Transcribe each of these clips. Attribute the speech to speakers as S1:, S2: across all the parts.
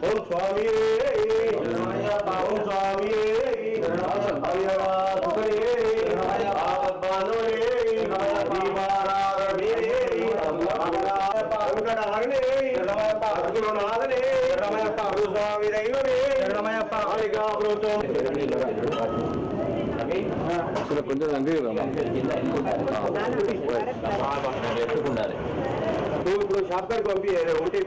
S1: ఓం స్వామి ఓం స్వామి కొంచెం ఇప్పుడు షాప్ కాడికి పంపి ఉంటే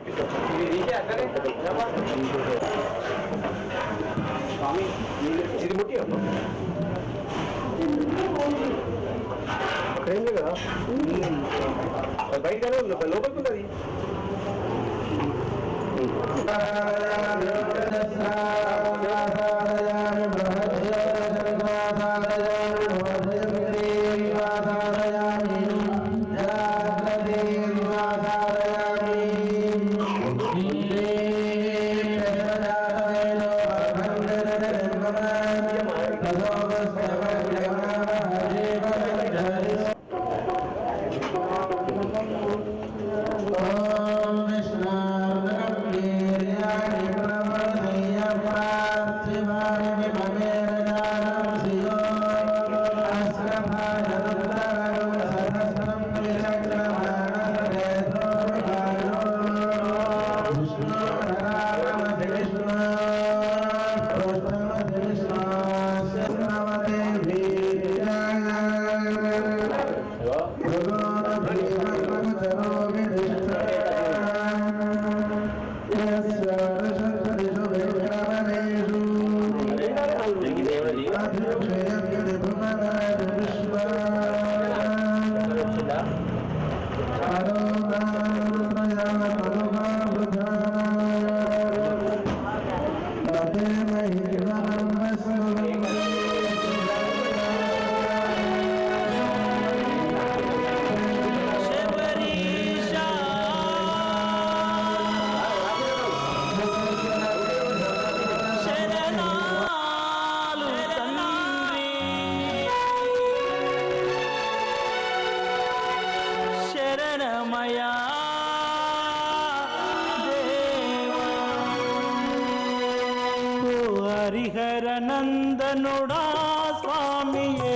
S1: స్వామి ఇది ముట్టి అక్కడేంది కదా బయట లోపలికి ఉన్నది
S2: హరిహర నందనుడా స్వామియే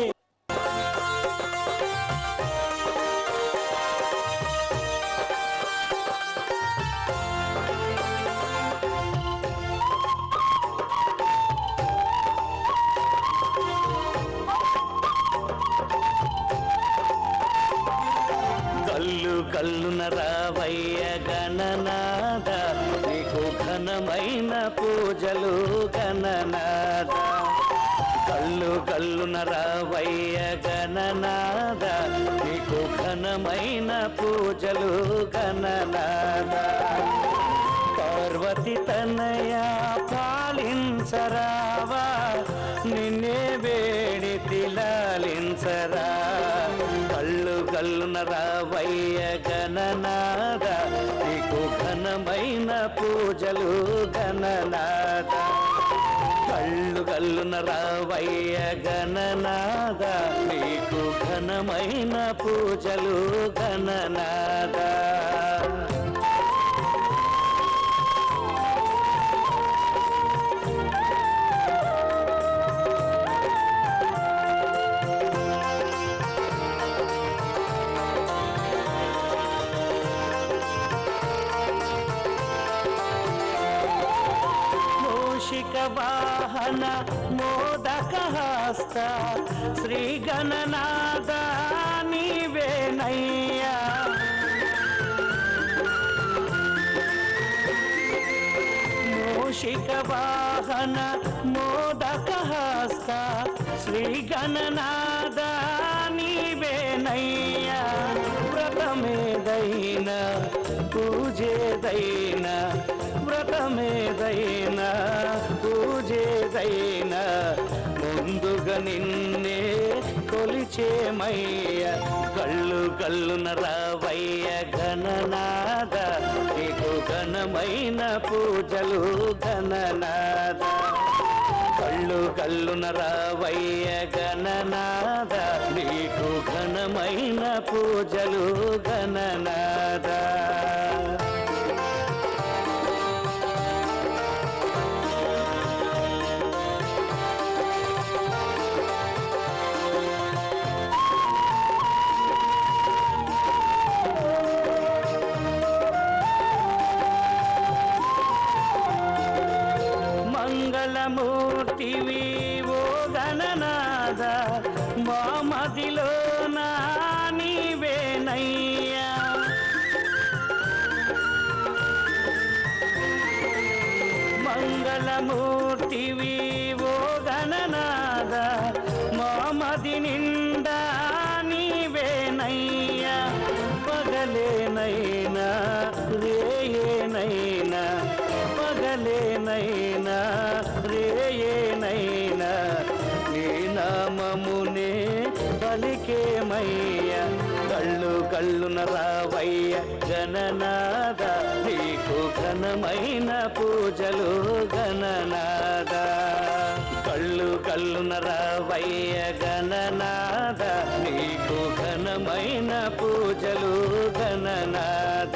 S2: కల్లు కల్లున రావయ్య గణనాద నీకు ఘనమైన పూజలు గణనాద కల్లు కల్లున రావయ్య గణనాద నీకు ఘనమైన పూజలు గణనాద పార్వతి తనయ పాలించరావా నిన్నే వేడి తిలాలించరా కల్లు కల్లున రావయ్య గణనాద నీకు ఘనమైన పూజలు గణనాద కల్లు కల్లున రావయ్య గణనాద నీకు ఘనమైన పూజలు గణనాద వాహన మోదకహస్త శ్రీ గణనాద నీవేనయ్యా మూషిక వాహన మోదకహస్త శ్రీ గణనాద నీవేనయ్యా వ్రతమేదైనా పూజేదైనా వ్రతమేదైనా పూజేదైనా ముందుగా నిన్నే కొలిచేమయ్య కళ్ళు కళ్ళున రావయ్య గణనాద నీకు ఘనమైన పూజలు గణనాద కళ్ళు కళ్ళు కళ్ళున రావయ్య గణనాద నీకు ఘనమైన పూజలు గణనాద మంగళమూర్తివి ఓ గణనాద మా మదిలో నా నీవేనయ్యా మంగళమూర్తివి ఓ గణనాద మా మది నిండా నీవేనయ్యా పగలేనైనా రేయేనైనా పగలేనైనా రేయేనైనా నీ నామమునే పలికేమయ్య కళ్ళు కళ్ళున రావయ్య గణనాద నీకు ఘనమైన పూజలు గణనాద కళ్ళు కళ్ళున రావయ్య గణనాద నీకు ఘనమైన పూజలు గణనాద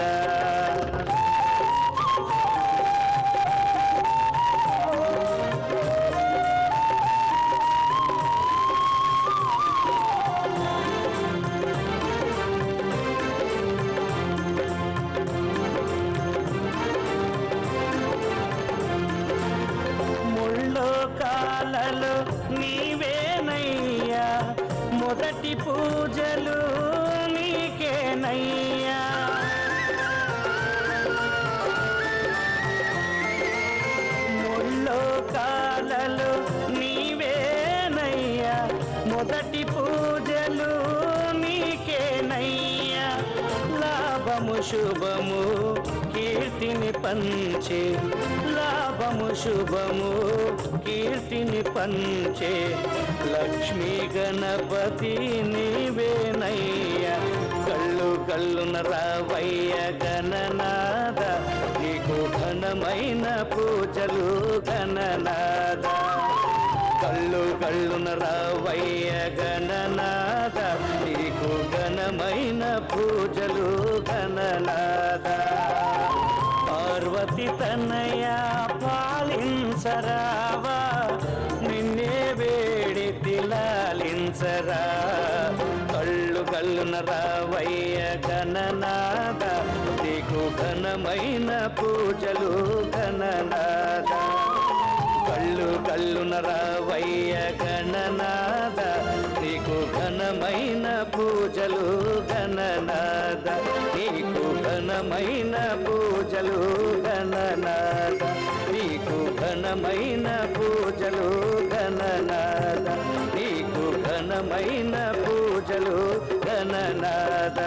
S2: కాలలో నీవేనయ్యా మొదటి పూజలు నీకేనయ్యా ముల్లో కాలలో నీవేనయ్యా మొదటి పూజలు నీకేనయ్యా లాభము శుభము కీర్తిని పంచే లాభము శుభము కీర్తిని పంచే లక్ష్మీ గణపతి నీవేనయ్యా కళ్ళు కళ్ళున రావయ్య గణనాద నీకు ఘనమైన పూజలు గణనాద కళ్ళు కళ్ళున రావయ్య గణనాద నీకు ఘనమైన పూజలు గణనాద పార్వతి తనయ పాలించరావా నిన్నే వేడి తిలాలించరా కళ్ళు కళ్ళున రావయ్య గణనాద నీకు ఘనమైన పూజలు గణనాద కళ్ళు కళ్ళున రావయ్య గణనాద నీకు ఘనమైన పూజలు గణనాద నీకు ఘనమైన పూజలు గణనాద నీకు ఘనమైన పూజలు గణనాద నీకు ఘనమైన పూజలు గణనాద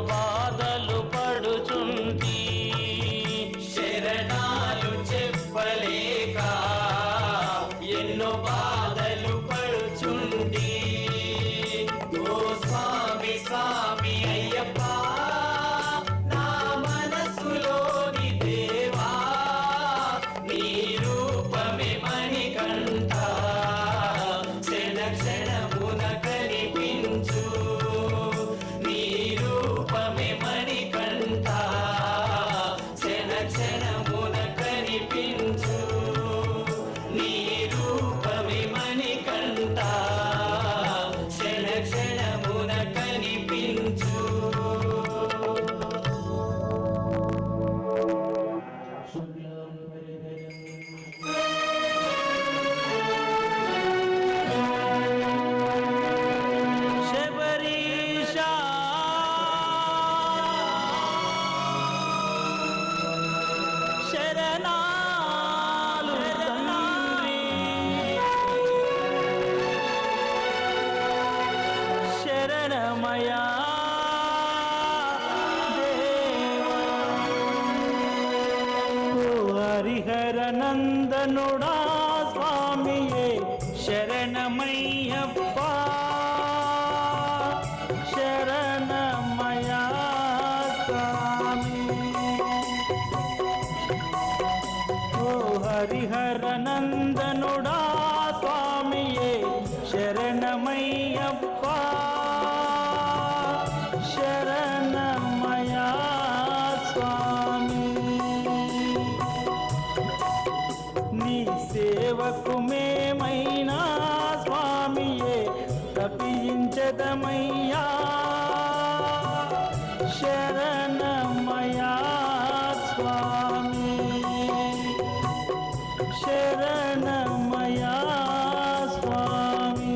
S2: బాధలు పడుచుంటి, శరణాలు చెప్పలేక ఎన్నో బాధలు పడుచుంటి. ఓ స్వామి స్వామి అయ్యప్ప నా మనసులోని దేవా, నీ రూపమే మణికంఠ క్షణ క్షణమున కనిపించు, నీ రూపమే మణికంఠ క్షణ క్షణమున కనిపించు, నీ రూపమే మణికంఠ క్షణ క్షణమున కనిపించు. శబరీషా శరణాలు తండ్రి, శరణమయా దేవా. ఓ హరిహర నందనుడా స్వామియే శరణమయ్యప్ప, శరణమయా స్వామి. ఓ హరిహర నందనుడా స్వామియే శరణమయ్యప్ప, శరణమయా స్వామి. నీ సేవకు మేమైనా స్వామియే తపించదమయ్యా, శరణమయా స్వామి, శరణమయా స్వామి.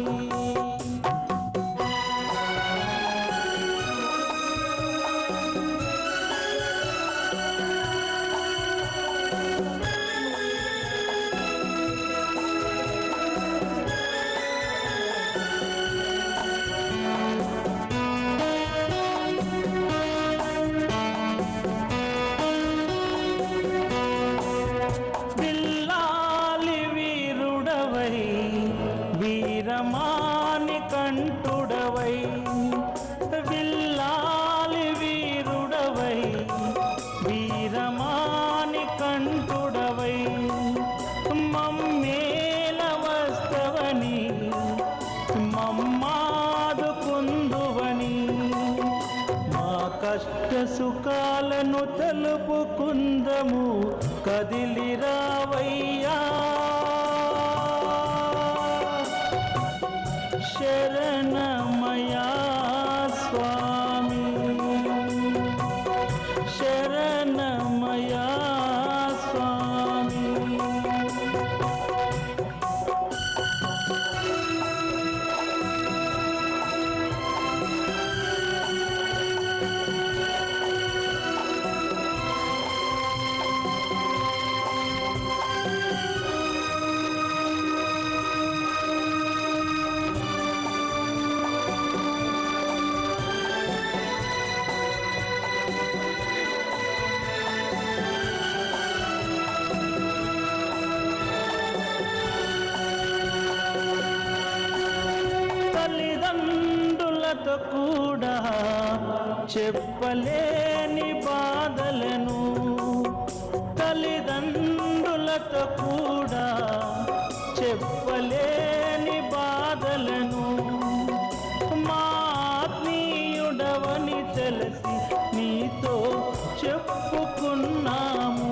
S2: బిల్లాలి వీరుడవై వీరమాని కంఠుడవై, బిల్లాలి వీరుడవై వీరమాని కంఠుడవై, మమ్మేల వస్తవని మమ్మాదుకుందువని, మా కష్ట సుఖాలను తెలుపుకుందము కదిలిరావయ్యా, శరణమయా స్వామి, శరణమయా స్వామి. తల్లిదండ్రులతో కూడా చెప్పలేని బాధలను, తల్లిదండ్రులతో కూడా చెప్పలేని బాధలను, మా ఆత్మీయుడవని తెలిసి నీతో చెప్పుకున్నాము.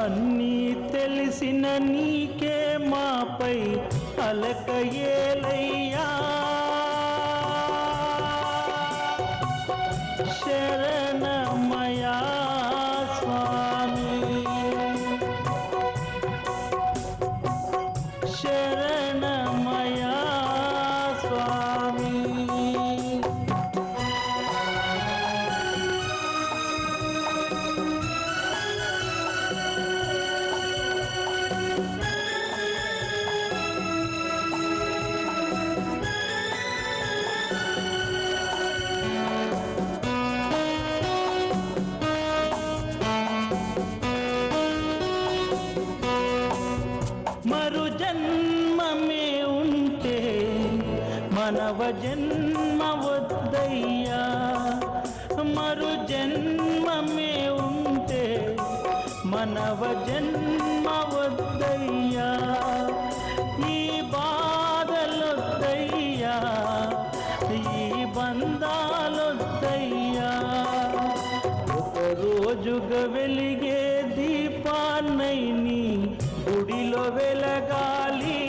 S2: అన్నీ తెలిసిన నీకే మాపై అలక ఏలయ్యా, శరణమయా స్వామి, శరణమయా స్వామి. జన్మ వద్దయ్యా, మరు జన్మమే ఉంటే మనవ జన్మ వద్దయ్యా. ఈ బాధలొద్దయ్యా, ఈ బంధాలొద్దయ్యా. ఒక రోజుగా వెలిగే దీపాన్నై నీ గుడిలో వెలగాలి.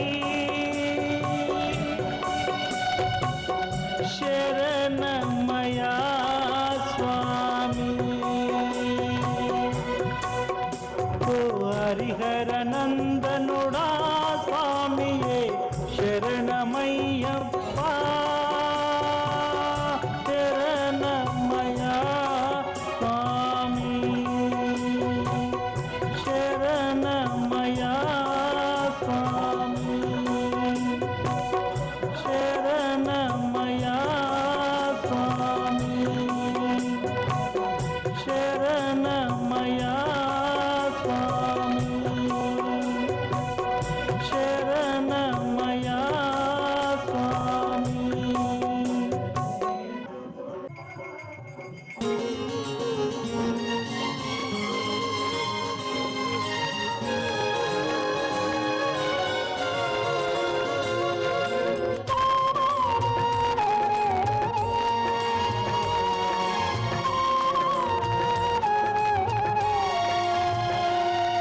S2: శరణమయ్యా స్వామి. ఓ హరిహర నందనుడా స్వామియే శరణమయ్యప్ప. శరణమయ్యా స్వామి. శరణమయ్యా స్వామి. శరణమయ్యా స్వామి. శరణమయ్యా స్వామి. శరణమయ్యా స్వామి.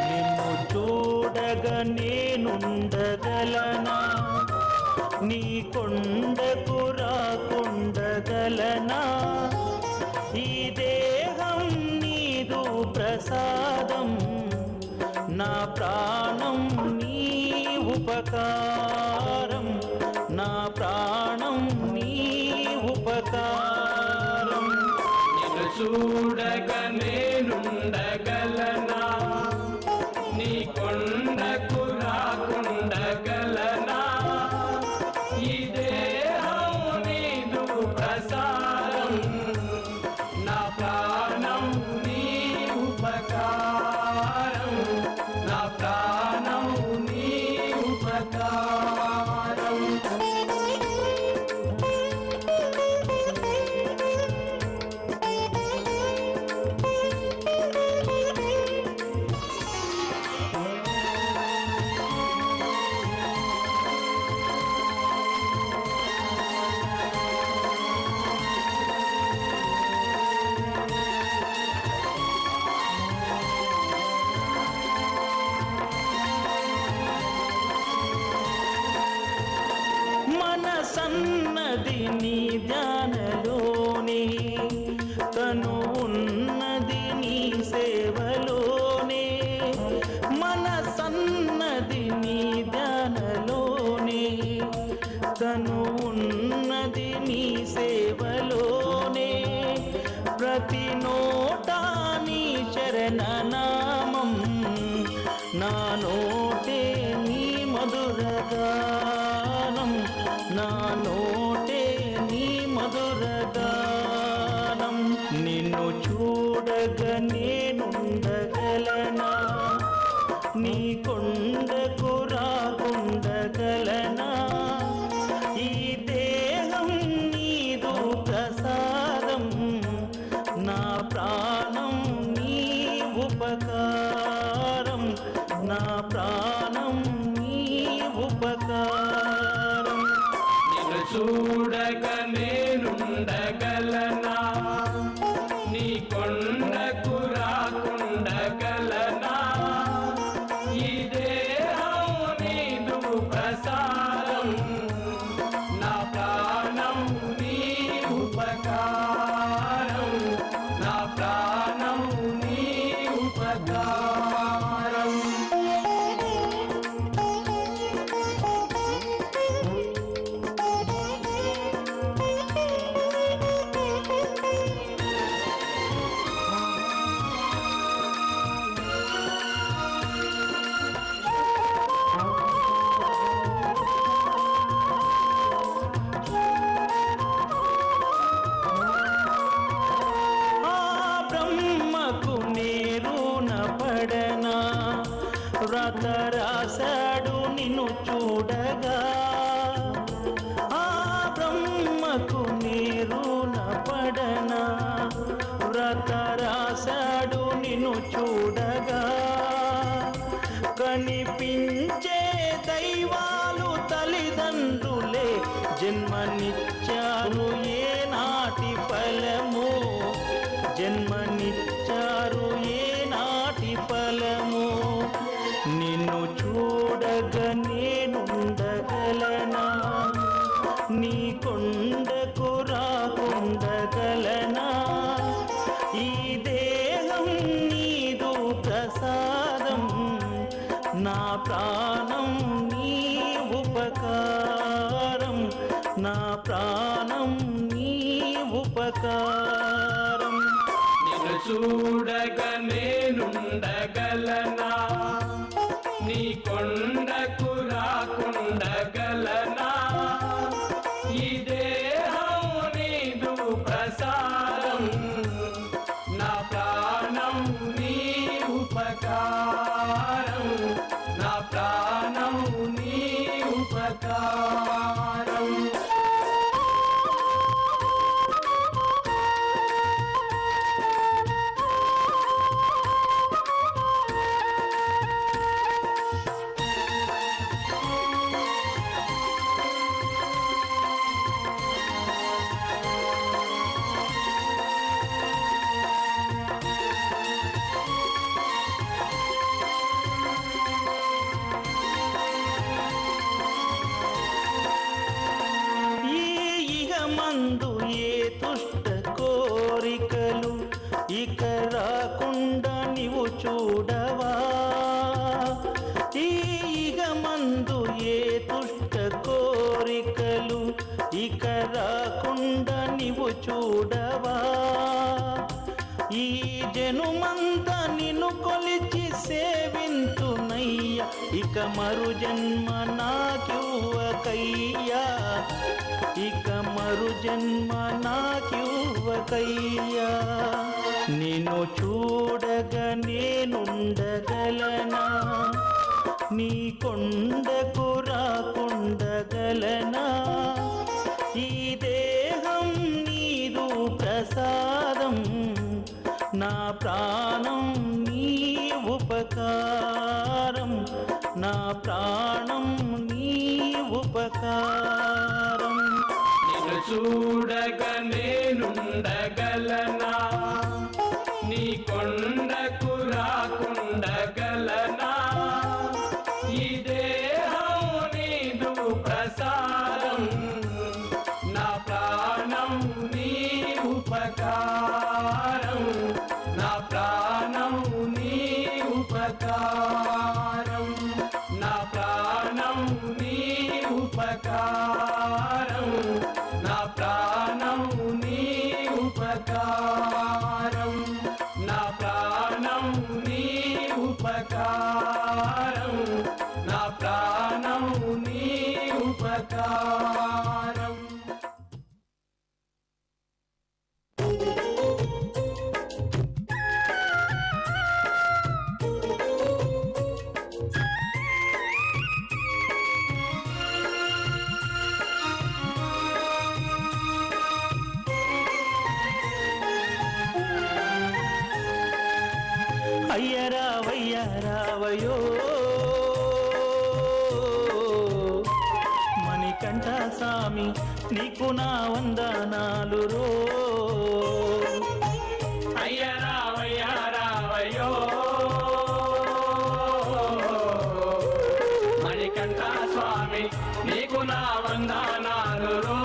S2: నిన్ను చూడగా నేనుండగలనా, నీ కొండకు రాకుండగలనా. ఈ దేహం నీదు ప్రసాదం, నా ప్రాణం నీ ఉపకారం, నా ప్రాణం నీ ఉపకారం.
S3: నిన్ను చూడగా నేనుండగలనా, నీ కొండకు రాకుండగలనా. ఈ దేహం నీదు ప్రసారం, నా ప్రాణం నీ ఉపకారం, నా ప్రాణం నీ ఉపకారం.
S2: మనసన్నది నీ ధ్యానలోనే, తను ఉన్నది నీ సేవలోనే. మనసన్నది నీ ధ్యానలోనే, తను ఉన్నది నీ సేవలోనే. ప్రతి నోటా నీ చరణనామం, నా నోటే నీ మధురగానం, నా నోటే నీ మధురగానం. నిన్ను చూడగా నేనుండగలనా, నీ కొండకు రాకుండగలనా. ఈ దేహం నీదు ప్రసాదం, నా ప్రాణం నీ ఉపకారం, నా ప్రాణం నీ ఉపకారం.
S3: నిన్ను చూడగా నేనుండగలనా, నీ కొండకు రాకుండగలనా. ఈ దేహం నీదు ప్రసారం, నా ప్రాణం నీ ఉపకారం, నా ప్రాణం నీ ఉపకారం.
S2: వ్రాత రాశాడు నిన్ను చూడగా. ఆ బ్రహ్మ వ్రత రాశాడు నిన్ను చూడగా కనిపించే దైవాలు తల్లిదండ్రులే జన్మనిచ్చారు ఏనాటి ఫలము జన్మనిచ్చారు ఏనాటి ఫలము నిన్ను చూడగా నేనుండగలనా నీ కొండకు రాకుండగలనా ఈ దేహం నీదు ప్రసాదం నా ప్రాణం నీ ఉపకారం నా ప్రాణం నీ ఉపకారం
S3: నిన్ను చూడగా నేనుండగలనా నీ కొండకు రాకుండగలనా ఈ దేహం నీదు ప్రసాదం నా ప్రాణం నీ ఉపకారం నా ప్రాణం నీ ఉపకారం
S2: కోరికలు ఇక రాకుండా నీవు చూడవా ఈగ మందు ఏ దుష్ట కోరికలు ఇక రాకుండా నీవు చూడవా ఈ జనుమంతా నిన్ను కొలిచి సేవింతునయ్య ఇక మరు జన్మ నాకివ్వకయ్యా ఇక మరు జన్మ నాకివ్వకయ్యా నిన్ను చూడగా నేనుండగలనా నీ కొండకు రాకుండగలనా ఈ దేహం నీదు ప్రసాదం నా ప్రాణం నీ ఉపకారం నా ప్రాణం నీ ఉపకారం
S3: నిన్ను చూడగా నేనుండగలనా నీ కొండకు రాకుండగలనా ఈ దేహం నీదు ప్రసాదం నా ప్రాణం నీ ఉపకారం నా ప్రాణం నీ ఉపకారం నా ప్రాణం నీ ఉపకారం నా ప్రాణం నీ ఉపకారం నా ప్రాణం నీ ఉపకారం నా ప్రాణం నీ ఉపకారం
S2: అయ్యరావయ్యరావయో మణికంఠ స్వామి నీకు నా వందనాలు రో
S3: అయ్యరావయ్యరావయో మణికంఠ స్వామి నీకు నా వందనాలు రో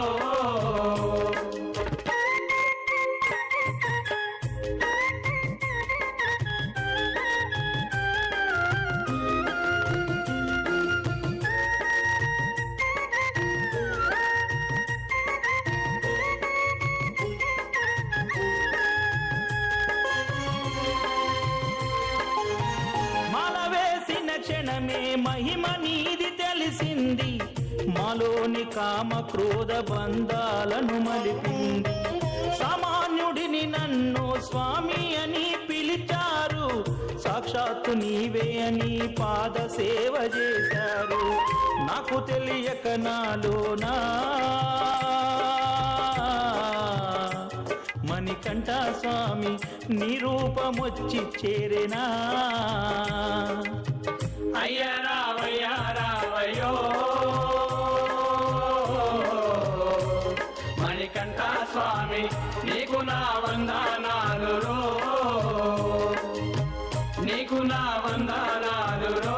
S2: క్షణమే మహిమ నీది తెలిసింది మాలోని కామ క్రోధ బంధాలను మలిపింది సామాన్యుడిని నన్ను స్వామి అని పిలిచారు సాక్షాత్తు నీవే అని పాద సేవ చేశారు నాకు తెలియక నాలోనా మణికంఠ మణికంఠ స్వామి నీ రూపమొచ్చి చేరేనా
S3: అయ్య రావయ్యో మణికంఠ స్వామి నీకు నా వందనాలు రో నీకు నా వందనాలు రో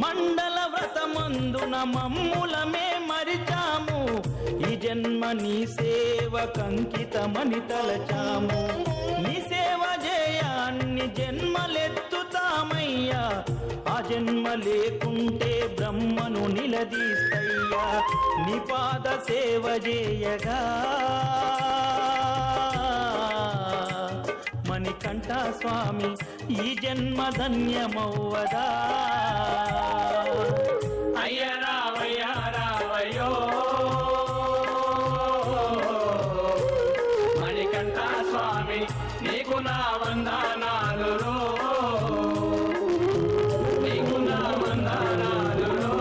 S2: మండల వ్రతమందున మమ్ములమే మరిచాము ఈ జన్మ నీ సేవకంకితమని తలచాము నీ సేవ జయాన్ని జన్మలెత్తుతామయ్యా ఆ జన్మ లేకుంటే బ్రహ్మను నిలదీస్తయ్యా నీ పాద సేవ చేయగా మణికంఠ స్వామి ఈ జన్మ ధన్యమవ్వదా
S3: అయ్య రావయ్యో మణికంఠ స్వామి నీకు నా వందనాలు రో నీకు నా వందనాలు రో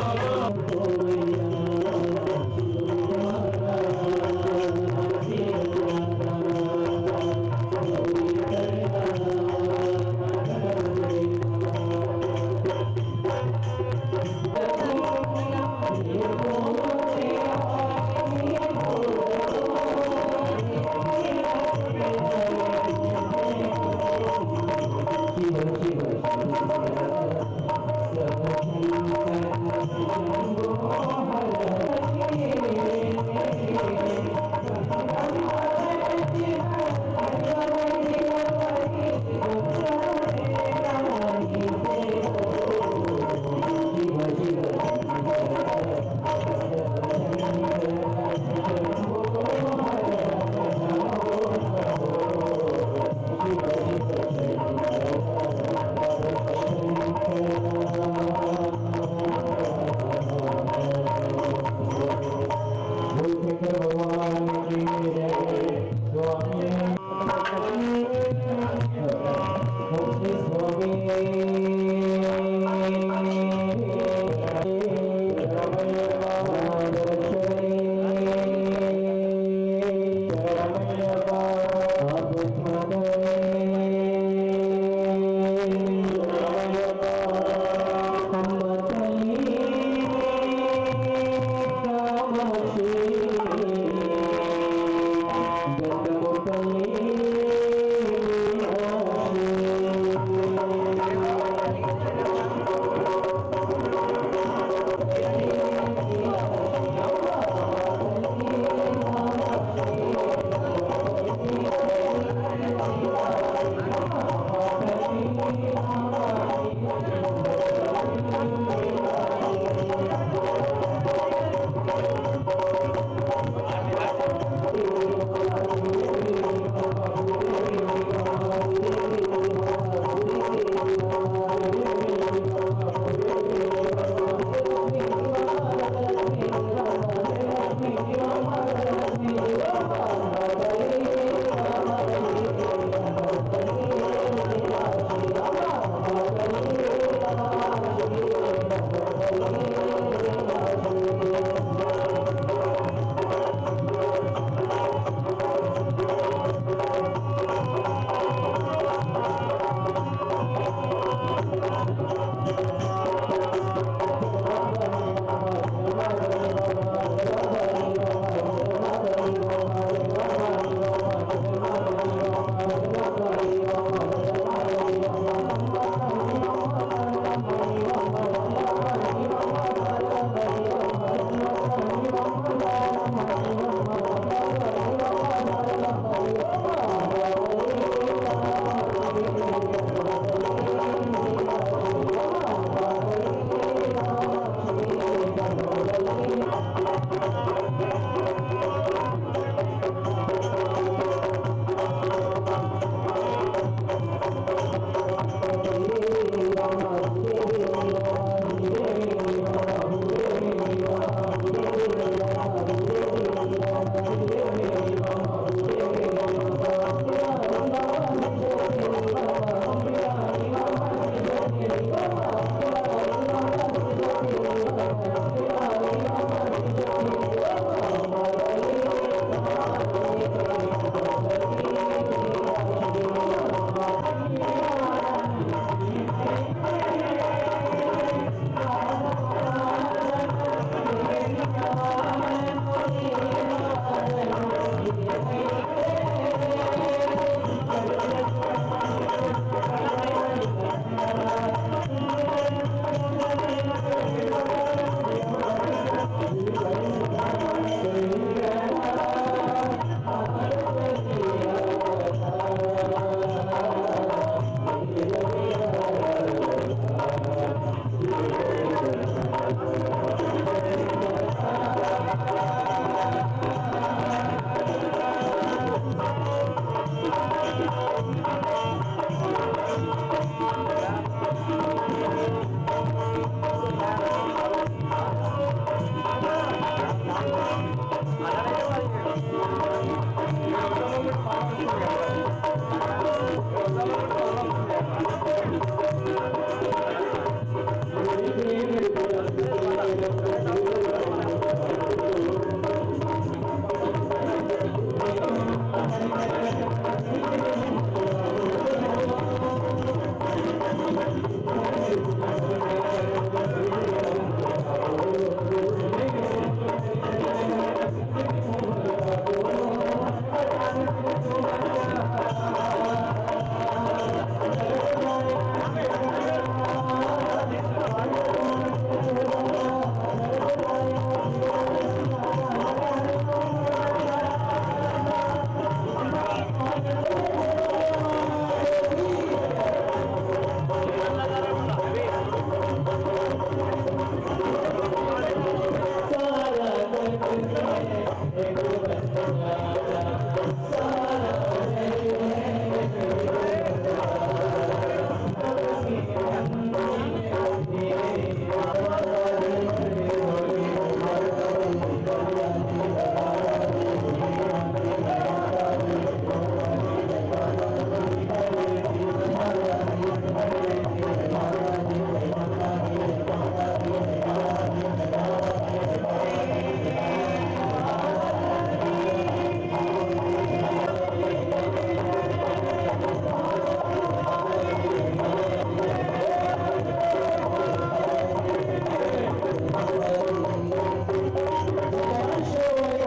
S4: Show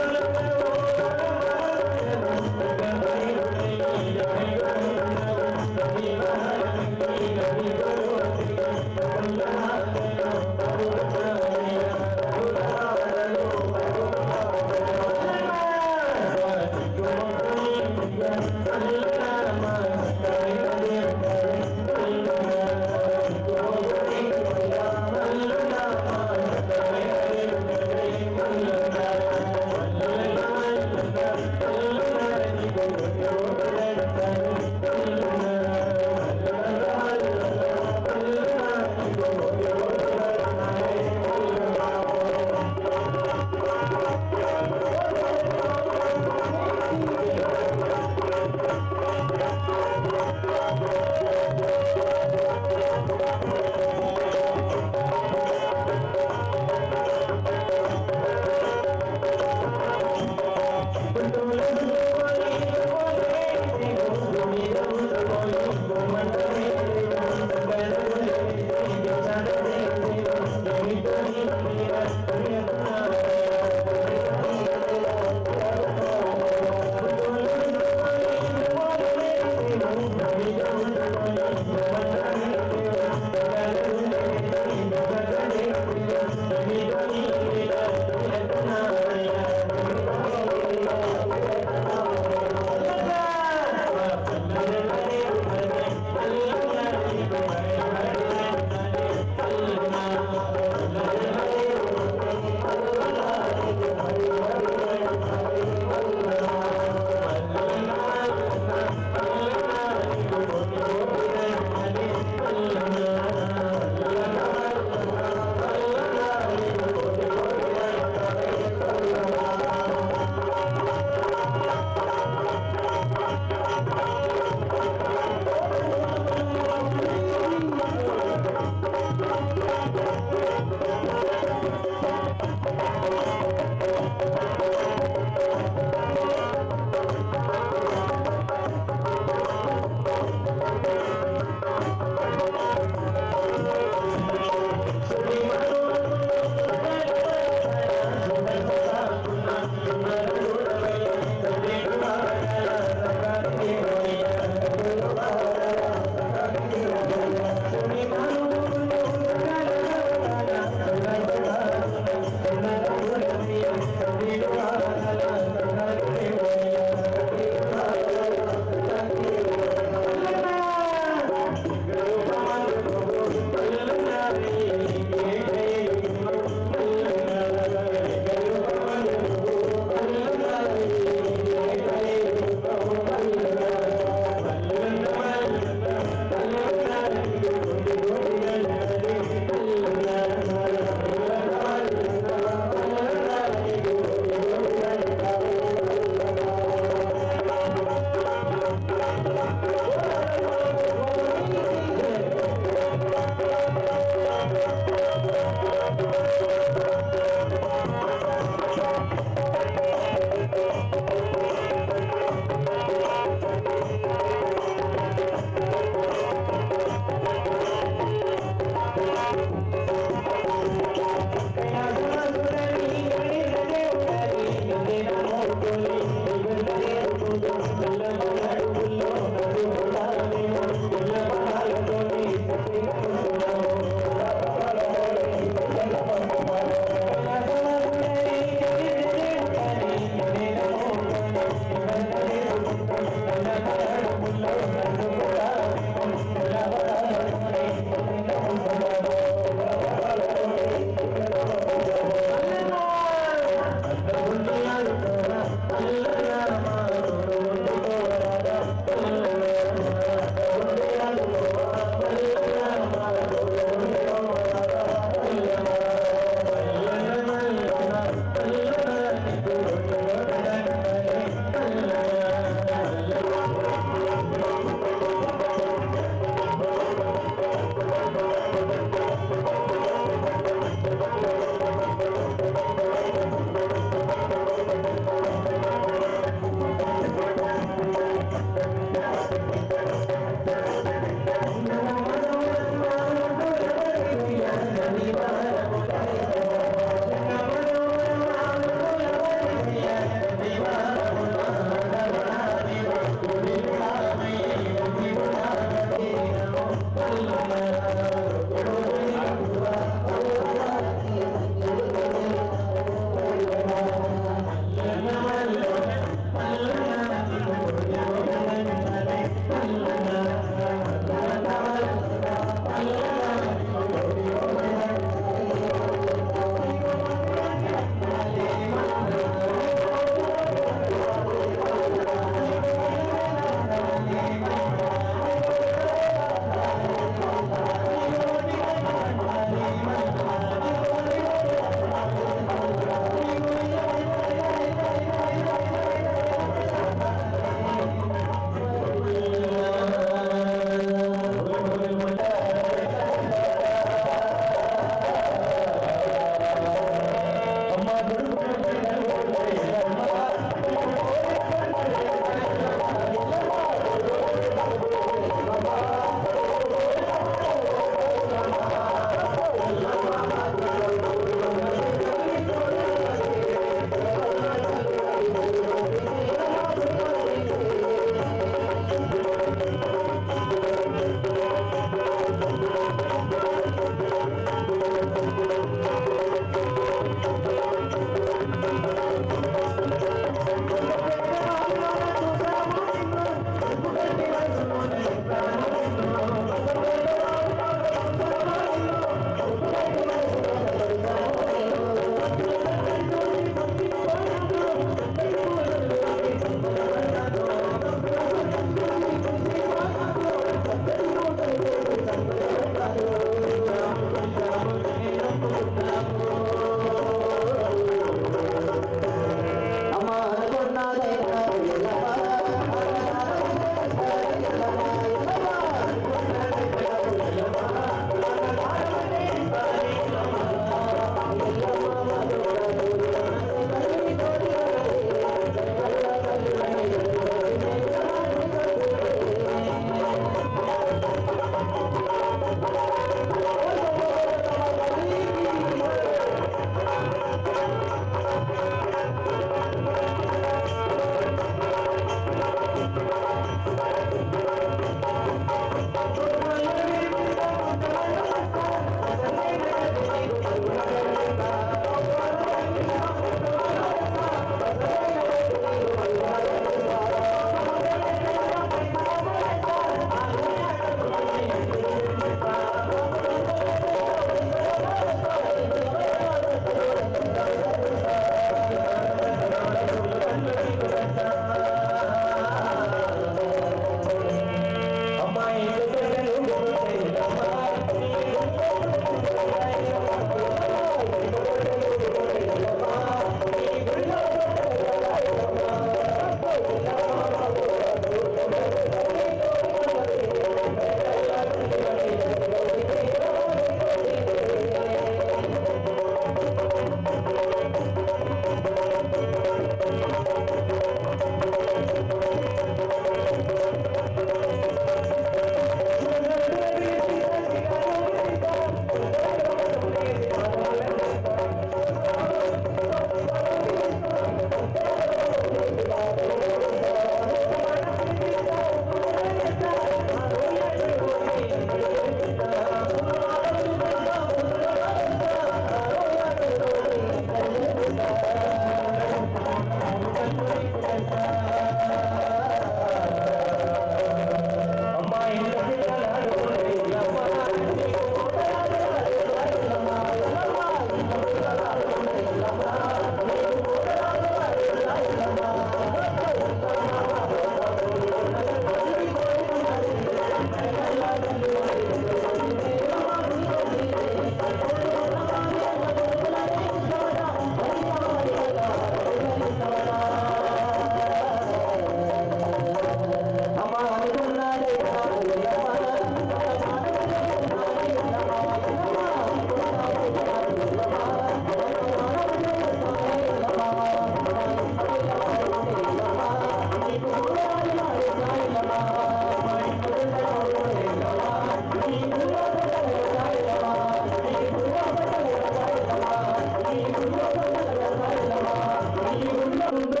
S1: Thank you.